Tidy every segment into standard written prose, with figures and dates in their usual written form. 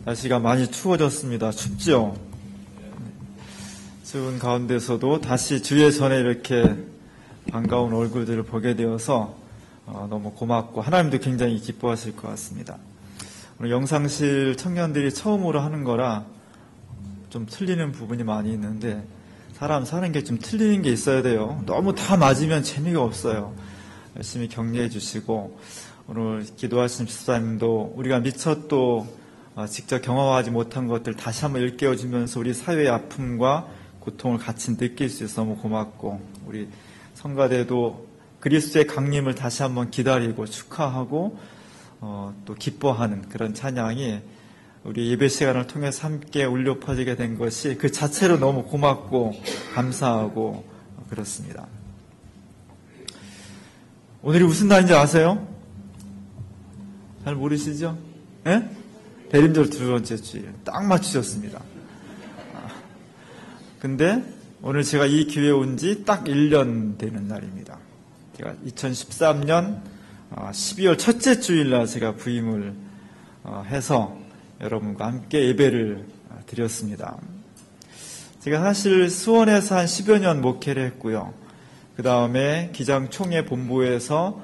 날씨가 많이 추워졌습니다. 춥죠? 추운 가운데서도 다시 주의 전에 이렇게 반가운 얼굴들을 보게 되어서 너무 고맙고 하나님도 굉장히 기뻐하실 것 같습니다. 오늘 영상실 청년들이 처음으로 하는 거라 좀 틀리는 부분이 많이 있는데 사람 사는 게 좀 틀리는 게 있어야 돼요. 너무 다 맞으면 재미가 없어요. 열심히 격려해 주시고 오늘 기도하신 집사님도 우리가 미처 또 직접 경험하지 못한 것들 다시 한번 일깨워 주면서 우리 사회의 아픔과 고통을 같이 느낄 수 있어서 너무 고맙고 우리 성가대도 그리스도의 강림을 다시 한번 기다리고 축하하고 또 기뻐하는 그런 찬양이 우리 예배 시간을 통해서 함께 울려 퍼지게 된 것이 그 자체로 너무 고맙고 감사하고 그렇습니다. 오늘이 무슨 날인지 아세요? 잘 모르시죠? 예? 대림절 두 번째 주일. 딱 맞추셨습니다. 근데 오늘 제가 이 기회에 온 지 딱 1년 되는 날입니다. 제가 2013년 12월 첫째 주일날 제가 부임을 해서 여러분과 함께 예배를 드렸습니다. 제가 사실 수원에서 한 10여 년 목회를 했고요. 그 다음에 기장총회 본부에서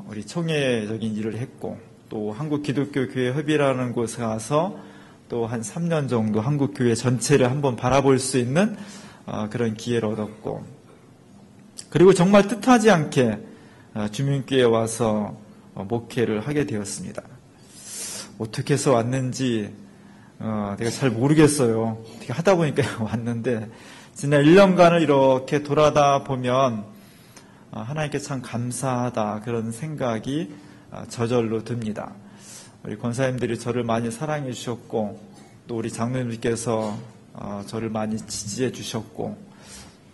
우리 총회적인 일을 했고 또 한국기독교교회협의라는 곳에 가서 또 한 3년 정도 한국교회 전체를 한번 바라볼 수 있는 그런 기회를 얻었고 그리고 정말 뜻하지 않게 주민교회에 와서 목회를 하게 되었습니다. 어떻게 해서 왔는지 내가 잘 모르겠어요. 어떻게 하다 보니까 왔는데 지난 1년간을 이렇게 돌아다 보면 하나님께 참 감사하다 그런 생각이 저절로 듭니다. 우리 권사님들이 저를 많이 사랑해 주셨고 또 우리 장로님께서 저를 많이 지지해 주셨고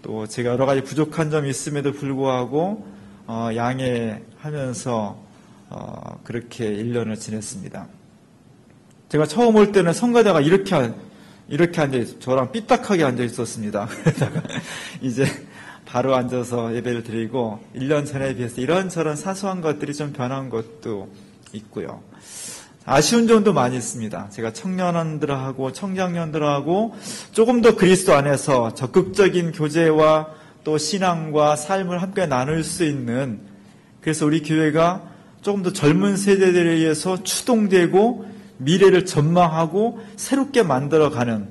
또 제가 여러 가지 부족한 점이 있음에도 불구하고 양해하면서 그렇게 1년을 지냈습니다. 제가 처음 올 때는 성가대가 이렇게 앉아 저랑 삐딱하게 앉아 있었습니다. 이제 바로 앉아서 예배를 드리고 1년 전에 비해서 이런저런 사소한 것들이 좀 변한 것도 있고요. 아쉬운 점도 많이 있습니다. 제가 청년들하고 청장년들하고 조금 더 그리스도 안에서 적극적인 교제와 또 신앙과 삶을 함께 나눌 수 있는 그래서 우리 교회가 조금 더 젊은 세대들에 의해서 추동되고 미래를 전망하고 새롭게 만들어가는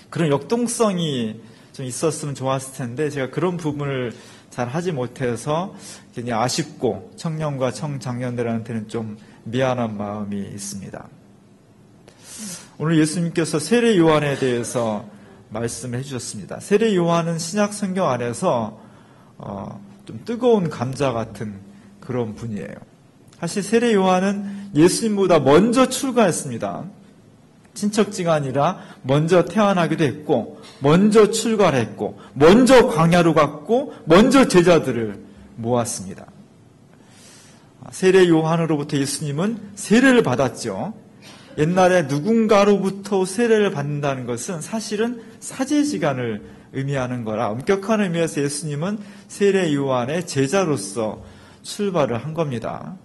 그런 역동성이 좀 있었으면 좋았을 텐데 제가 그런 부분을 잘 하지 못해서 굉장히 아쉽고 청년과 청장년들한테는 좀 미안한 마음이 있습니다. 오늘 예수님께서 세례 요한에 대해서 말씀을 해주셨습니다. 세례 요한은 신약 성경 안에서 좀 뜨거운 감자 같은 그런 분이에요. 사실 세례 요한은 예수님보다 먼저 출가했습니다. 친척지가 아니라 먼저 태어나기도 했고 먼저 출가를 했고 먼저 광야로 갔고 먼저 제자들을 모았습니다. 세례 요한으로부터 예수님은 세례를 받았죠. 옛날에 누군가로부터 세례를 받는다는 것은 사실은 사제지간을 의미하는 거라 엄격한 의미에서 예수님은 세례 요한의 제자로서 출발을 한 겁니다.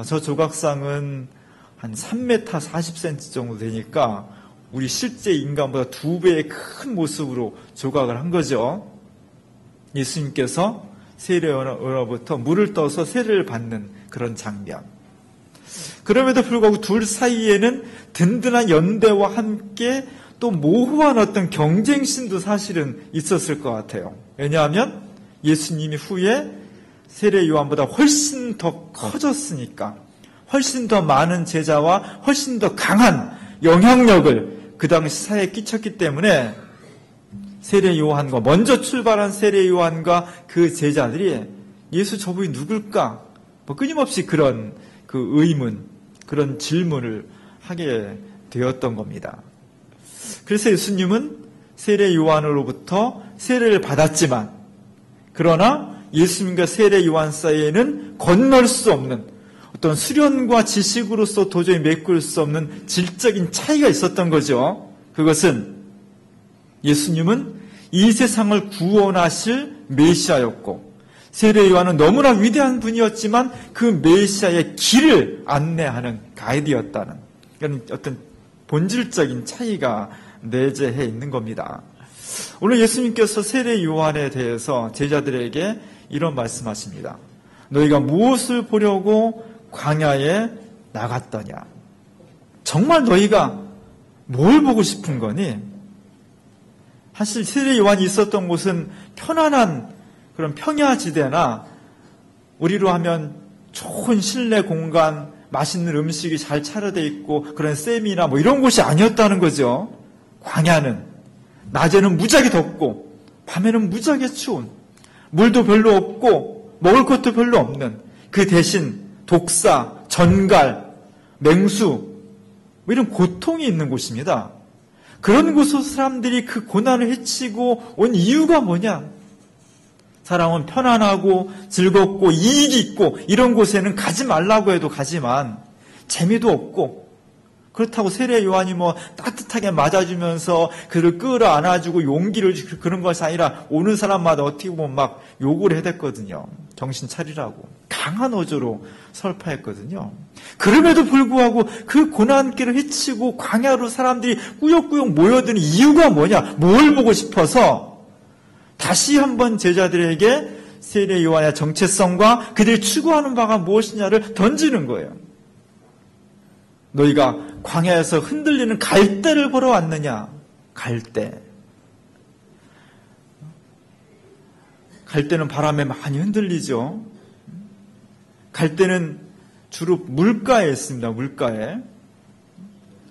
저 조각상은 한 3m 40cm 정도 되니까 우리 실제 인간보다 2배의 큰 모습으로 조각을 한 거죠. 예수님께서 세례 요한으로부터 물을 떠서 세례를 받는 그런 장면. 그럼에도 불구하고 둘 사이에는 든든한 연대와 함께 또 모호한 어떤 경쟁심도 사실은 있었을 것 같아요. 왜냐하면 예수님이 후에 세례 요한보다 훨씬 더 커졌으니까 훨씬 더 많은 제자와 훨씬 더 강한 영향력을 그 당시 사회에 끼쳤기 때문에 세례 요한과 먼저 출발한 세례 요한과 그 제자들이 예수 저분이 누굴까? 끊임없이 그런 그 의문, 그런 질문을 하게 되었던 겁니다. 그래서 예수님은 세례 요한으로부터 세례를 받았지만 그러나 예수님과 세례 요한 사이에는 건널 수 없는 어떤 수련과 지식으로서 도저히 메꿀 수 없는 질적인 차이가 있었던 거죠. 그것은 예수님은 이 세상을 구원하실 메시아였고 세례 요한은 너무나 위대한 분이었지만 그 메시아의 길을 안내하는 가이드였다는 그런 어떤 본질적인 차이가 내재해 있는 겁니다. 오늘 예수님께서 세례 요한에 대해서 제자들에게 이런 말씀하십니다. 너희가 무엇을 보려고 광야에 나갔더냐? 정말 너희가 뭘 보고 싶은 거니? 사실 세례 요한이 있었던 곳은 편안한 그런 평야지대나 우리로 하면 좋은 실내 공간, 맛있는 음식이 잘 차려져 있고 그런 셈이나 뭐 이런 곳이 아니었다는 거죠. 광야는 낮에는 무지하게 덥고 밤에는 무지하게 추운, 물도 별로 없고 먹을 것도 별로 없는, 그 대신 독사, 전갈, 맹수 뭐 이런 고통이 있는 곳입니다. 그런 곳에서 사람들이 그 고난을 헤치고 온 이유가 뭐냐? 사람은 편안하고 즐겁고 이익이 있고 이런 곳에는 가지 말라고 해도 가지만 재미도 없고, 그렇다고 세례 요한이 뭐 따뜻하게 맞아주면서 그를 끌어안아주고 용기를 주고 그런 것이 아니라 오는 사람마다 어떻게 보면 막 욕을 해댔거든요. 정신 차리라고. 강한 어조로 설파했거든요. 그럼에도 불구하고 그 고난길을 헤치고 광야로 사람들이 꾸역꾸역 모여드는 이유가 뭐냐? 뭘 보고 싶어서 다시 한번 제자들에게 세례 요한의 정체성과 그들이 추구하는 바가 무엇이냐를 던지는 거예요. 너희가 광야에서 흔들리는 갈대를 보러 왔느냐? 갈대. 갈대는 바람에 많이 흔들리죠. 갈대는 주로 물가에 있습니다. 물가에.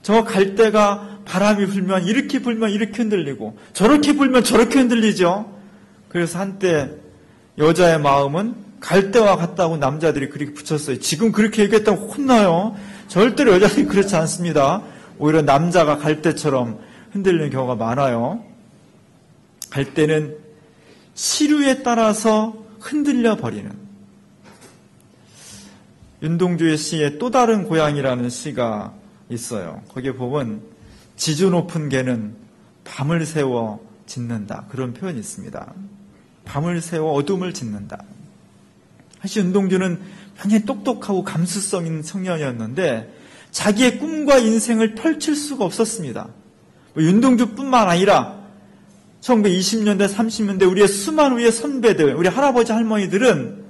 저 갈대가 바람이 불면 이렇게 흔들리고 저렇게 불면 저렇게 흔들리죠. 그래서 한때 여자의 마음은 갈대와 같다고 남자들이 그렇게 붙였어요. 지금 그렇게 얘기했다고 혼나요. 절대로 여자들이 그렇지 않습니다. 오히려 남자가 갈대처럼 흔들리는 경우가 많아요. 갈대는 시류에 따라서 흔들려 버리는. 윤동주의 시에 또 다른 고향이라는 시가 있어요. 거기에 보면 지주 높은 개는 밤을 새워 짖는다. 그런 표현이 있습니다. 밤을 새워 어둠을 짖는다. 사실 윤동주는 굉장히 똑똑하고 감수성 있는 청년이었는데 자기의 꿈과 인생을 펼칠 수가 없었습니다. 윤동주뿐만 아니라 1920년대, 30년대 우리의 수많은 우리의 선배들, 우리 할아버지, 할머니들은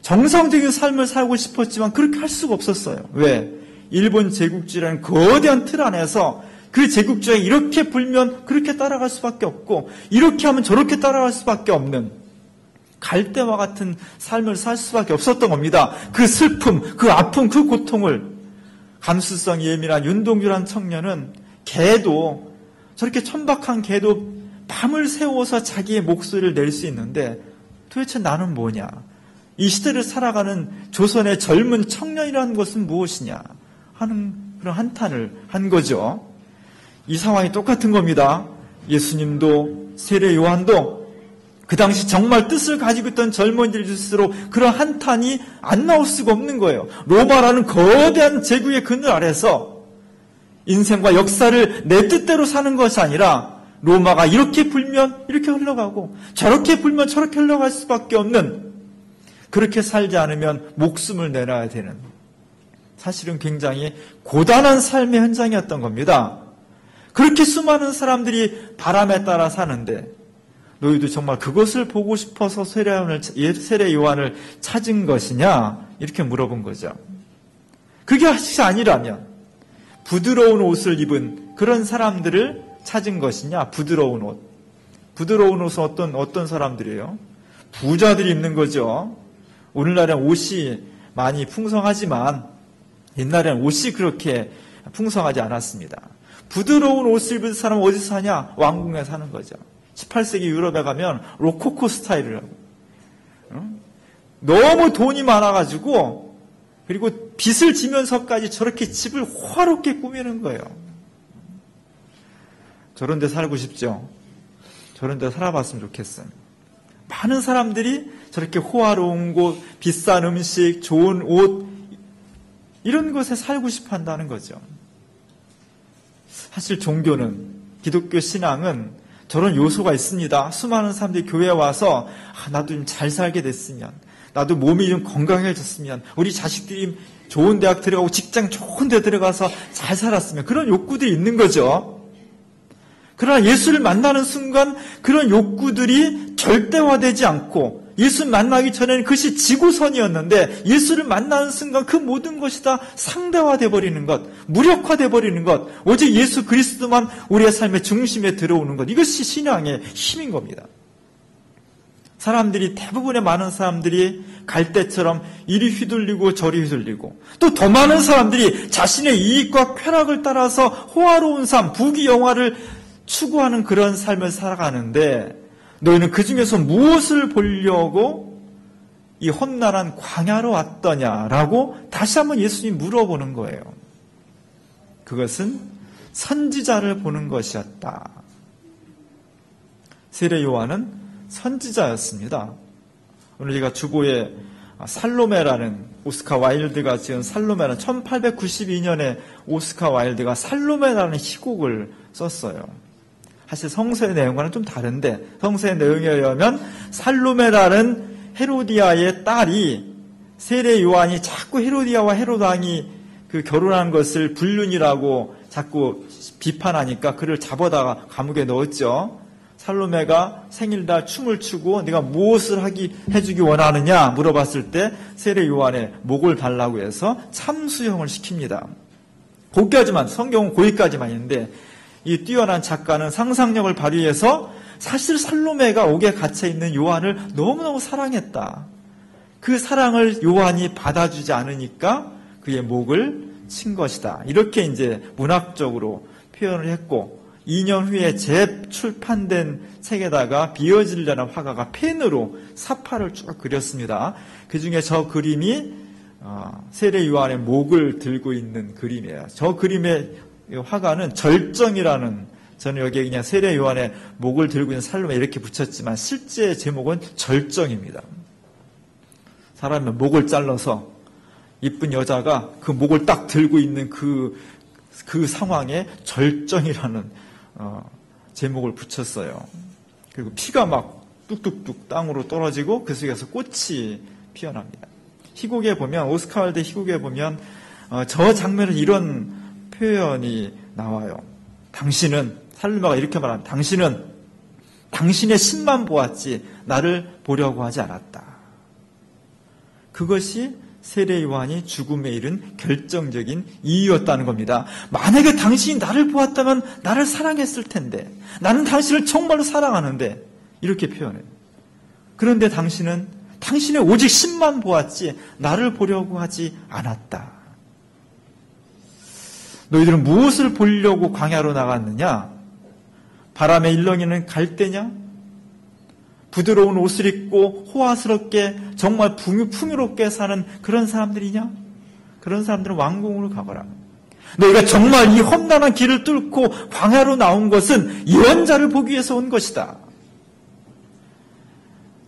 정상적인 삶을 살고 싶었지만 그렇게 할 수가 없었어요. 왜? 일본 제국주의라는 거대한 틀 안에서 그 제국주의가 이렇게 불면 그렇게 따라갈 수밖에 없고 이렇게 하면 저렇게 따라갈 수밖에 없는 갈대와 같은 삶을 살 수밖에 없었던 겁니다. 그 슬픔, 그 아픔, 그 고통을 감수성이 예민한 윤동주라는 청년은 개도, 저렇게 천박한 개도 밤을 새워서 자기의 목소리를 낼 수 있는데 도대체 나는 뭐냐? 이 시대를 살아가는 조선의 젊은 청년이라는 것은 무엇이냐? 하는 그런 한탄을 한 거죠. 이 상황이 똑같은 겁니다. 예수님도 세례 요한도 그 당시 정말 뜻을 가지고 있던 젊은이들일수록 그런 한탄이 안 나올 수가 없는 거예요. 로마라는 거대한 제국의 그늘 아래서 인생과 역사를 내 뜻대로 사는 것이 아니라 로마가 이렇게 불면 이렇게 흘러가고 저렇게 불면 저렇게 흘러갈 수밖에 없는, 그렇게 살지 않으면 목숨을 내놔야 되는, 사실은 굉장히 고단한 삶의 현장이었던 겁니다. 그렇게 수많은 사람들이 바람에 따라 사는데 너희도 정말 그것을 보고 싶어서 세례 요한을 찾은 것이냐? 이렇게 물어본 거죠. 그게 아니라면 부드러운 옷을 입은 그런 사람들을 찾은 것이냐? 부드러운 옷. 부드러운 옷은 어떤 사람들이에요? 부자들이 입는 거죠. 오늘날엔 옷이 많이 풍성하지만 옛날에는 옷이 그렇게 풍성하지 않았습니다. 부드러운 옷을 입은 사람은 어디서 사냐? 왕궁에 사는 거죠. 18세기 유럽에 가면 로코코 스타일을 하고, 너무 돈이 많아가지고, 그리고 빚을 지면서까지 저렇게 집을 화롭게 꾸미는 거예요. 저런 데 살고 싶죠? 저런 데 살아봤으면 좋겠어요. 많은 사람들이 저렇게 호화로운 곳, 비싼 음식, 좋은 옷, 이런 곳에 살고 싶어 한다는 거죠. 사실 종교는, 기독교 신앙은 저런 요소가 있습니다. 수많은 사람들이 교회에 와서 나도 좀 잘 살게 됐으면, 나도 몸이 좀 건강해졌으면, 우리 자식들이 좋은 대학 들어가고 직장 좋은 데 들어가서 잘 살았으면 그런 욕구들이 있는 거죠. 그러나 예수를 만나는 순간 그런 욕구들이 절대화되지 않고 예수 만나기 전에는 그것이 지구선이었는데 예수를 만나는 순간 그 모든 것이 다 상대화되어 버리는 것, 무력화되어 버리는 것, 오직 예수 그리스도만 우리의 삶의 중심에 들어오는 것, 이것이 신앙의 힘인 겁니다. 사람들이, 대부분의 많은 사람들이 갈대처럼 이리 휘둘리고 저리 휘둘리고, 또 더 많은 사람들이 자신의 이익과 쾌락을 따라서 호화로운 삶, 부귀영화를 추구하는 그런 삶을 살아가는데, 너희는 그 중에서 무엇을 보려고 이 험난한 광야로 왔더냐라고 다시 한번 예수님이 물어보는 거예요. 그것은 선지자를 보는 것이었다. 세례 요한은 선지자였습니다. 오늘 제가 주보에 살로메라는, 오스카 와일드가 지은 살로메라는 1892년에 오스카 와일드가 살로메라는 희곡을 썼어요. 사실 성서의 내용과는 좀 다른데, 성서의 내용에 의하면 살로메라는 헤로디아의 딸이, 세례 요한이 자꾸 헤로디아와 헤롯 왕이 그 결혼한 것을 불륜이라고 자꾸 비판하니까 그를 잡아다가 감옥에 넣었죠. 살로메가 생일날 춤을 추고 네가 무엇을 해주기 원하느냐 물어봤을 때 세례 요한의 목을 달라고 해서 참수형을 시킵니다. 거기까지만, 성경은 거기까지만 있는데, 이 뛰어난 작가는 상상력을 발휘해서 사실 살로메가 옥에 갇혀있는 요한을 너무너무 사랑했다. 그 사랑을 요한이 받아주지 않으니까 그의 목을 친 것이다. 이렇게 이제 문학적으로 표현을 했고, 2년 후에 재출판된 책에다가 비어지려는 화가가 펜으로 사파를 쭉 그렸습니다. 그 중에 저 그림이 세례 요한의 목을 들고 있는 그림이에요. 저 그림의 화가는 절정이라는, 저는 여기에 그냥 세례 요한의 목을 들고 있는 살로메 이렇게 붙였지만 실제 제목은 절정입니다. 사람의 목을 잘라서 이쁜 여자가 그 목을 딱 들고 있는 그 상황에 절정이라는 제목을 붙였어요. 그리고 피가 막 뚝뚝뚝 땅으로 떨어지고 그 속에서 꽃이 피어납니다. 희곡에 보면, 오스카 와일드 희곡에 보면 저 장면에 이런 표현이 나와요. 당신은, 살로메가 이렇게 말합니다. 당신은 당신의 신만 보았지 나를 보려고 하지 않았다. 그것이 세례 요한이 죽음에 이른 결정적인 이유였다는 겁니다. 만약에 당신이 나를 보았다면 나를 사랑했을 텐데, 나는 당신을 정말로 사랑하는데, 이렇게 표현해요. 그런데 당신은 당신의 오직 신만 보았지 나를 보려고 하지 않았다. 너희들은 무엇을 보려고 광야로 나갔느냐? 바람에 일렁이는 갈대냐? 부드러운 옷을 입고 호화스럽게 정말 풍요롭게 사는 그런 사람들이냐? 그런 사람들은 왕궁으로 가거라. 너희가 정말 이 험난한 길을 뚫고 광야로 나온 것은 예언자를 보기 위해서 온 것이다.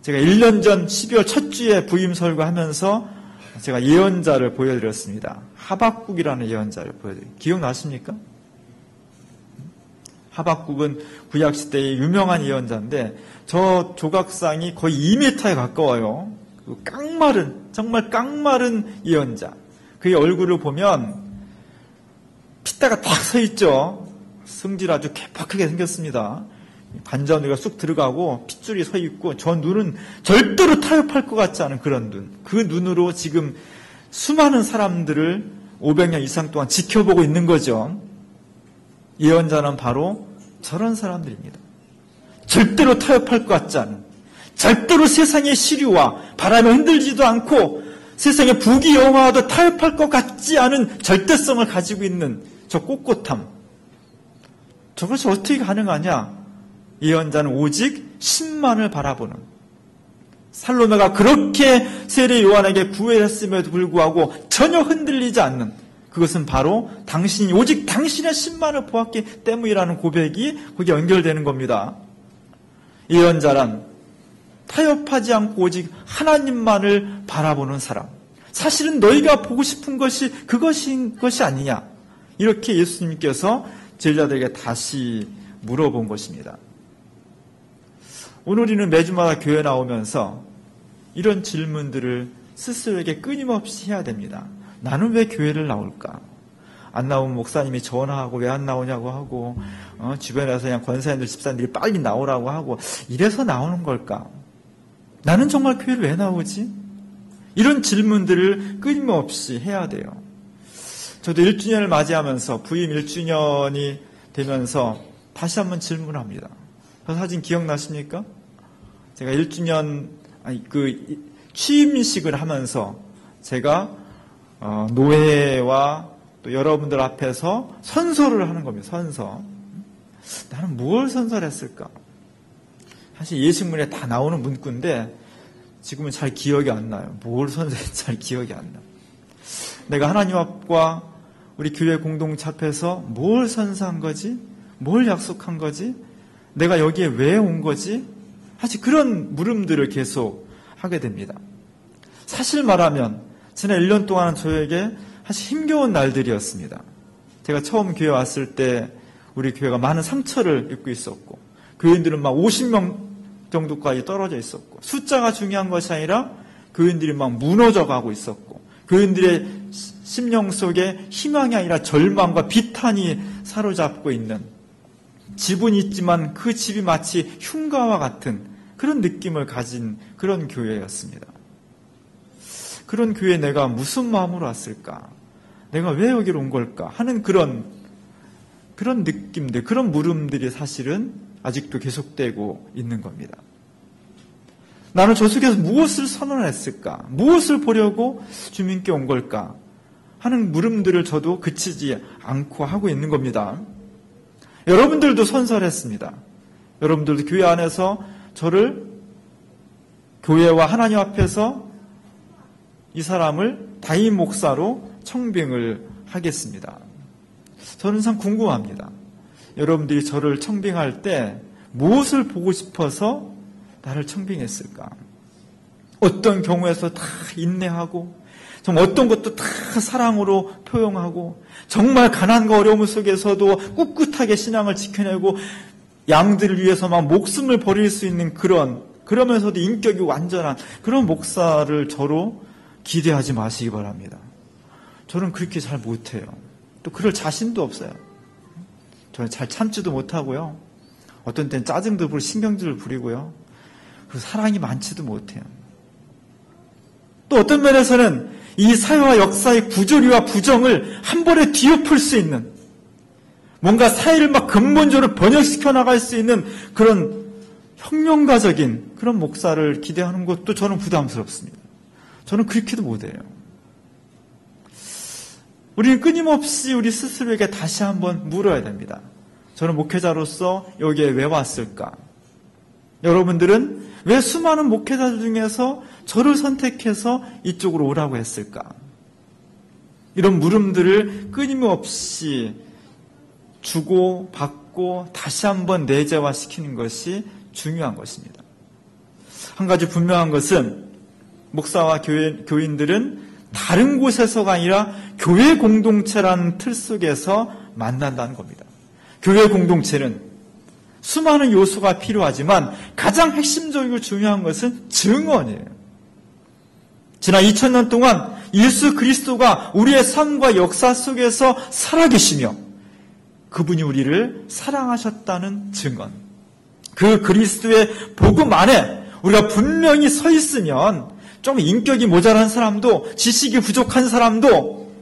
제가 1년 전 12월 첫 주에 부임 설교하면서 제가 예언자를 보여드렸습니다. 하박국이라는 예언자를 보여드렸습니다. 기억나십니까? 하박국은 구약시대의 유명한 예언자인데 저 조각상이 거의 2m에 가까워요. 정말 깡마른 예언자. 그의 얼굴을 보면 핏대가 딱 서 있죠. 승질 아주 개팍하게 생겼습니다. 반자눈이가 쑥 들어가고 핏줄이 서 있고, 저 눈은 절대로 타협할 것 같지 않은 그런 눈. 그 눈으로 지금 수많은 사람들을 500년 이상 동안 지켜보고 있는 거죠. 예언자는 바로 저런 사람들입니다. 절대로 타협할 것 같지 않은, 절대로 세상의 시류와 바람에 흔들리지도 않고 세상의 부귀영화와도 타협할 것 같지 않은 절대성을 가지고 있는 저 꼿꼿함. 저것이 어떻게 가능하냐? 예언자는 오직 신만을 바라보는, 살로메가 그렇게 세례 요한에게 구애했음에도 불구하고 전혀 흔들리지 않는, 그것은 바로 당신이 오직 당신의 신만을 보았기 때문이라는 고백이 거기에 연결되는 겁니다. 예언자란 타협하지 않고 오직 하나님만을 바라보는 사람. 사실은 너희가 보고 싶은 것이 그것인 것이 아니냐. 이렇게 예수님께서 제자들에게 다시 물어본 것입니다. 오늘 우리는 매주마다 교회 나오면서 이런 질문들을 스스로에게 끊임없이 해야 됩니다. 나는 왜 교회를 나올까? 안 나오면 목사님이 전화하고 왜 안 나오냐고 하고 주변에서 그냥 권사님들 집사님들이 빨리 나오라고 하고 이래서 나오는 걸까? 나는 정말 교회를 왜 나오지? 이런 질문들을 끊임없이 해야 돼요. 저도 1주년을 맞이하면서 부임 1주년이 되면서 다시 한번 질문합니다. 그 사진 기억나십니까? 제가 1주년 취임식을 하면서 제가 노회와 또 여러분들 앞에서 선서를 하는 겁니다. 선서. 나는 뭘 선서를 했을까? 사실 예식문에 다 나오는 문구인데 지금은 잘 기억이 안 나요. 뭘 선서했는지 잘 기억이 안 나요. 내가 하나님 앞과 우리 교회 공동체 앞에서 뭘 선서한 거지? 뭘 약속한 거지? 내가 여기에 왜 온 거지? 사실 그런 물음들을 계속 하게 됩니다. 사실 말하면 지난 1년 동안은 저에게 사실 힘겨운 날들이었습니다. 제가 처음 교회 왔을 때 우리 교회가 많은 상처를 입고 있었고 교인들은 막 50명 정도까지 떨어져 있었고 숫자가 중요한 것이 아니라 교인들이 막 무너져 가고 있었고 교인들의 심령 속에 희망이 아니라 절망과 비탄이 사로잡고 있는 집은 있지만 그 집이 마치 흉가와 같은 그런 느낌을 가진 그런 교회였습니다. 그런 교회에 내가 무슨 마음으로 왔을까? 내가 왜 여기로 온 걸까? 하는 그런 느낌들, 그런 물음들이 사실은 아직도 계속되고 있는 겁니다. 나는 저 속에서 무엇을 선언했을까? 무엇을 보려고 주님께 온 걸까? 하는 물음들을 저도 그치지 않고 하고 있는 겁니다. 여러분들도 선설했습니다. 여러분들도 교회 안에서 저를 교회와 하나님 앞에서 이 사람을 담임 목사로 청빙을 하겠습니다. 저는 참 궁금합니다. 여러분들이 저를 청빙할 때 무엇을 보고 싶어서 나를 청빙했을까? 어떤 경우에서 다 인내하고 좀 어떤 것도 다 사랑으로 표현하고 정말 가난과 어려움 속에서도 꿋꿋하게 신앙을 지켜내고 양들을 위해서 막 목숨을 버릴 수 있는 그러면서도 인격이 완전한 그런 목사를 저로 기대하지 마시기 바랍니다. 저는 그렇게 잘 못해요. 또 그럴 자신도 없어요. 저는 잘 참지도 못하고요. 어떤 때는 짜증도 부리고 신경질을 부리고요. 그리고 사랑이 많지도 못해요. 또 어떤 면에서는 이 사회와 역사의 부조리와 부정을 한 번에 뒤엎을 수 있는 뭔가 사회를 막 근본적으로 번역시켜 나갈 수 있는 그런 혁명가적인 그런 목사를 기대하는 것도 저는 부담스럽습니다. 저는 그렇게도 못해요. 우리는 끊임없이 우리 스스로에게 다시 한번 물어야 됩니다. 저는 목회자로서 여기에 왜 왔을까? 여러분들은 왜 수많은 목회자들 중에서 저를 선택해서 이쪽으로 오라고 했을까? 이런 물음들을 끊임없이 주고 받고 다시 한번 내재화시키는 것이 중요한 것입니다. 한 가지 분명한 것은 목사와 교인들은 다른 곳에서가 아니라 교회 공동체라는 틀 속에서 만난다는 겁니다. 교회 공동체는 수많은 요소가 필요하지만 가장 핵심적이고 중요한 것은 증언이에요. 지난 2000년 동안 예수 그리스도가 우리의 삶과 역사 속에서 살아계시며 그분이 우리를 사랑하셨다는 증언. 그 그리스도의 복음 안에 우리가 분명히 서 있으면 좀 인격이 모자란 사람도 지식이 부족한 사람도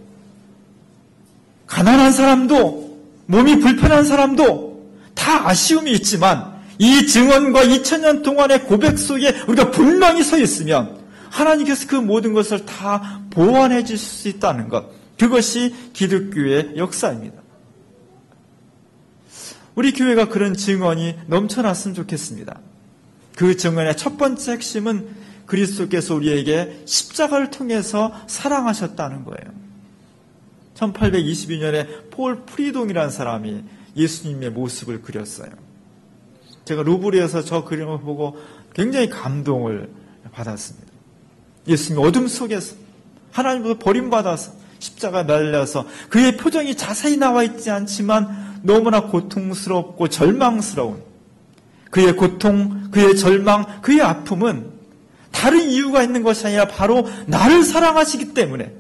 가난한 사람도 몸이 불편한 사람도 다 아쉬움이 있지만 이 증언과 2000년 동안의 고백 속에 우리가 분명히 서 있으면 하나님께서 그 모든 것을 다 보완해 주실 수 있다는 것. 그것이 기독교의 역사입니다. 우리 교회가 그런 증언이 넘쳐났으면 좋겠습니다. 그 증언의 첫 번째 핵심은 그리스도께서 우리에게 십자가를 통해서 사랑하셨다는 거예요. 1822년에 폴 프리동이라는 사람이 예수님의 모습을 그렸어요. 제가 루브르에서 저 그림을 보고 굉장히 감동을 받았습니다. 예수님이 어둠 속에서 하나님으로부터 버림받아서 십자가에 매달려서 그의 표정이 자세히 나와 있지 않지만 너무나 고통스럽고 절망스러운 그의 고통, 그의 절망, 그의 아픔은 다른 이유가 있는 것이 아니라 바로 나를 사랑하시기 때문에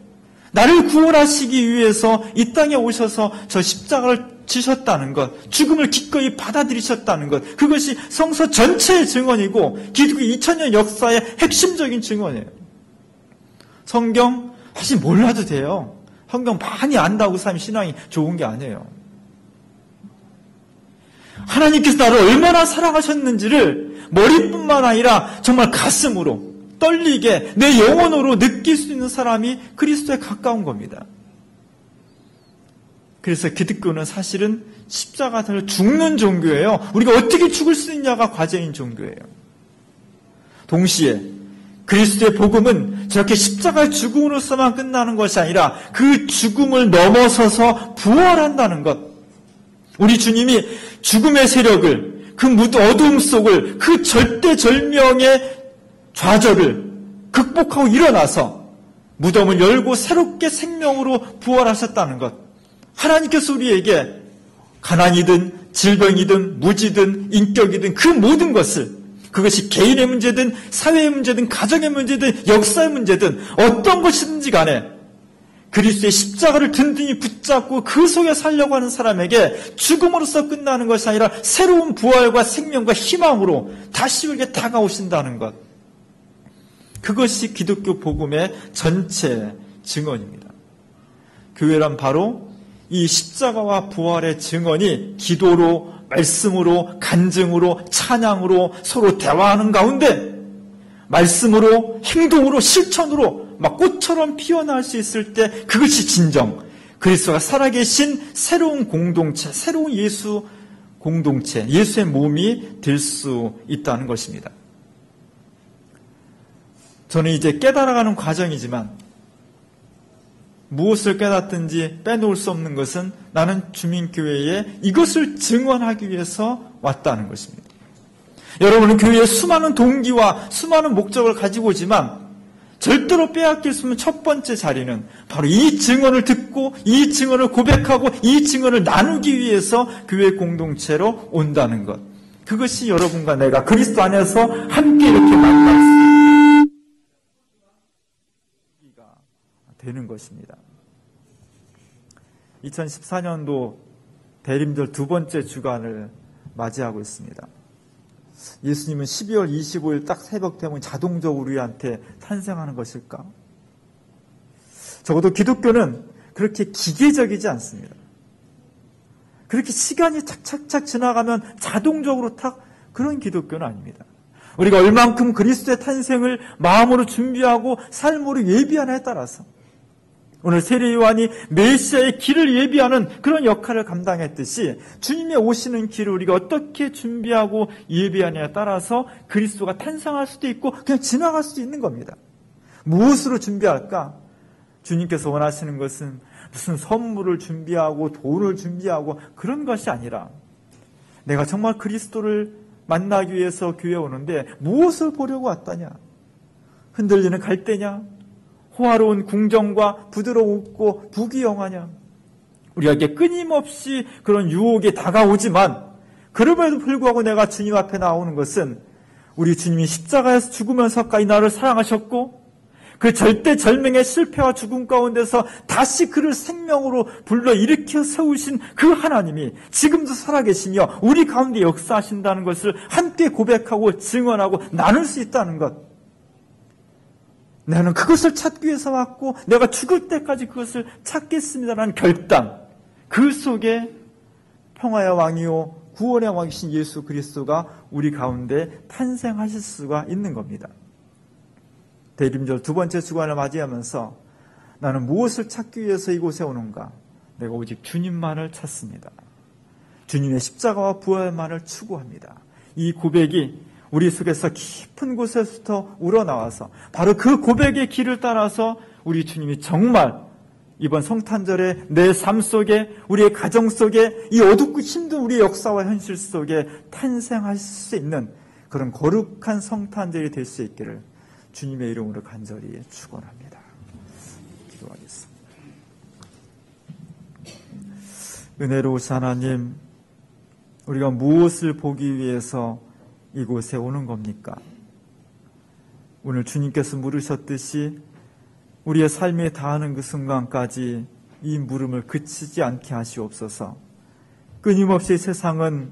나를 구원하시기 위해서 이 땅에 오셔서 저 십자가를 지셨다는 것, 죽음을 기꺼이 받아들이셨다는 것, 그것이 성서 전체의 증언이고 기독교 2000년 역사의 핵심적인 증언이에요. 성경 사실 몰라도 돼요. 성경 많이 안다고 사람이 신앙이 좋은 게 아니에요. 하나님께서 나를 얼마나 사랑하셨는지를 머리뿐만 아니라 정말 가슴으로 떨리게 내 영혼으로 느낄 수 있는 사람이 그리스도에 가까운 겁니다. 그래서 기독교는 사실은 십자가를 죽는 종교예요. 우리가 어떻게 죽을 수 있냐가 과제인 종교예요. 동시에 그리스도의 복음은 저렇게 십자가의 죽음으로서만 끝나는 것이 아니라 그 죽음을 넘어서서 부활한다는 것. 우리 주님이 죽음의 세력을, 그 어두움 속을, 그 절대절명의 좌절을 극복하고 일어나서 무덤을 열고 새롭게 생명으로 부활하셨다는 것. 하나님께서 우리에게 가난이든 질병이든 무지든 인격이든 그 모든 것을, 그것이 개인의 문제든 사회의 문제든 가정의 문제든 역사의 문제든 어떤 것이든지 간에 그리스도의 십자가를 든든히 붙잡고 그 속에 살려고 하는 사람에게 죽음으로써 끝나는 것이 아니라 새로운 부활과 생명과 희망으로 다시 우리에게 다가오신다는 것. 그것이 기독교 복음의 전체 증언입니다. 교회란 바로 이 십자가와 부활의 증언이 기도로, 말씀으로, 간증으로, 찬양으로 서로 대화하는 가운데 말씀으로, 행동으로, 실천으로 막 꽃처럼 피어날 수 있을 때 그것이 진정 그리스도가 살아계신 새로운 공동체, 새로운 예수 공동체, 예수의 몸이 될 수 있다는 것입니다. 저는 이제 깨달아가는 과정이지만 무엇을 깨닫든지 빼놓을 수 없는 것은 나는 주민교회에 이것을 증언하기 위해서 왔다는 것입니다. 여러분은 교회에 수많은 동기와 수많은 목적을 가지고 오지만 절대로 빼앗길 수 없는 첫 번째 자리는 바로 이 증언을 듣고 이 증언을 고백하고 이 증언을 나누기 위해서 교회 공동체로 온다는 것. 그것이 여러분과 내가 그리스도 안에서 함께 이렇게 만날 수 되는 것입니다. 2014년도 대림절 두 번째 주간을 맞이하고 있습니다. 예수님은 12월 25일 딱 새벽 되면 자동적으로 우리한테 탄생하는 것일까? 적어도 기독교는 그렇게 기계적이지 않습니다. 그렇게 시간이 착착착 지나가면 자동적으로 탁 그런 기독교는 아닙니다. 우리가 얼만큼 그리스도의 탄생을 마음으로 준비하고 삶으로 예비하냐에 따라서 오늘 세례 요한이 메시아의 길을 예비하는 그런 역할을 감당했듯이 주님의 오시는 길을 우리가 어떻게 준비하고 예비하냐에 따라서 그리스도가 탄생할 수도 있고 그냥 지나갈 수도 있는 겁니다. 무엇으로 준비할까? 주님께서 원하시는 것은 무슨 선물을 준비하고 돈을 준비하고 그런 것이 아니라 내가 정말 그리스도를 만나기 위해서 교회에 오는데 무엇을 보려고 왔다냐? 흔들리는 갈대냐? 호화로운 궁정과 부드러웠고 부귀영화냐? 우리에게 끊임없이 그런 유혹이 다가오지만 그럼에도 불구하고 내가 주님 앞에 나오는 것은 우리 주님이 십자가에서 죽으면서까지 나를 사랑하셨고 그 절대절명의 실패와 죽음 가운데서 다시 그를 생명으로 불러일으켜 세우신 그 하나님이 지금도 살아계시며 우리 가운데 역사하신다는 것을 함께 고백하고 증언하고 나눌 수 있다는 것. 나는 그것을 찾기 위해서 왔고 내가 죽을 때까지 그것을 찾겠습니다라는 결단, 그 속에 평화의 왕이요 구원의 왕이신 예수 그리스도가 우리 가운데 탄생하실 수가 있는 겁니다. 대림절 두 번째 주간을 맞이하면서 나는 무엇을 찾기 위해서 이곳에 오는가? 내가 오직 주님만을 찾습니다. 주님의 십자가와 부활만을 추구합니다. 이 고백이 우리 속에서 깊은 곳에서부터 우러나와서 바로 그 고백의 길을 따라서 우리 주님이 정말 이번 성탄절에 내 삶 속에 우리의 가정 속에 이 어둡고 힘든 우리의 역사와 현실 속에 탄생할 수 있는 그런 거룩한 성탄절이 될 수 있기를 주님의 이름으로 간절히 축원합니다. 기도하겠습니다. 은혜로우신 하나님, 우리가 무엇을 보기 위해서 이곳에 오는 겁니까? 오늘 주님께서 물으셨듯이 우리의 삶에 다하는 그 순간까지 이 물음을 그치지 않게 하시옵소서. 끊임없이 세상은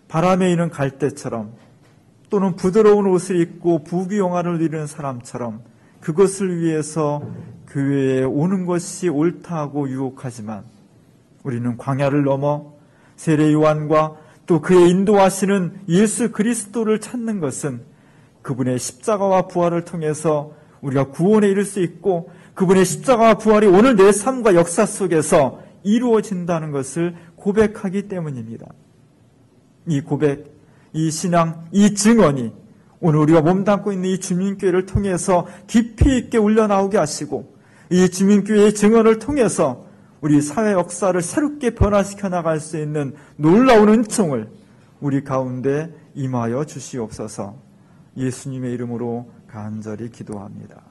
바람에 이는 갈대처럼 또는 부드러운 옷을 입고 부귀영화를 누리는 사람처럼 그것을 위해서 교회에 오는 것이 옳다고 유혹하지만 우리는 광야를 넘어 세례 요한과 또 그의 인도하시는 예수 그리스도를 찾는 것은 그분의 십자가와 부활을 통해서 우리가 구원에 이를 수 있고 그분의 십자가와 부활이 오늘 내 삶과 역사 속에서 이루어진다는 것을 고백하기 때문입니다. 이 고백, 이 신앙, 이 증언이 오늘 우리가 몸담고 있는 이 주민교회를 통해서 깊이 있게 울려나오게 하시고 이 주민교회의 증언을 통해서 우리 사회 역사를 새롭게 변화시켜 나갈 수 있는 놀라운 은총을 우리 가운데 임하여 주시옵소서. 예수님의 이름으로 간절히 기도합니다.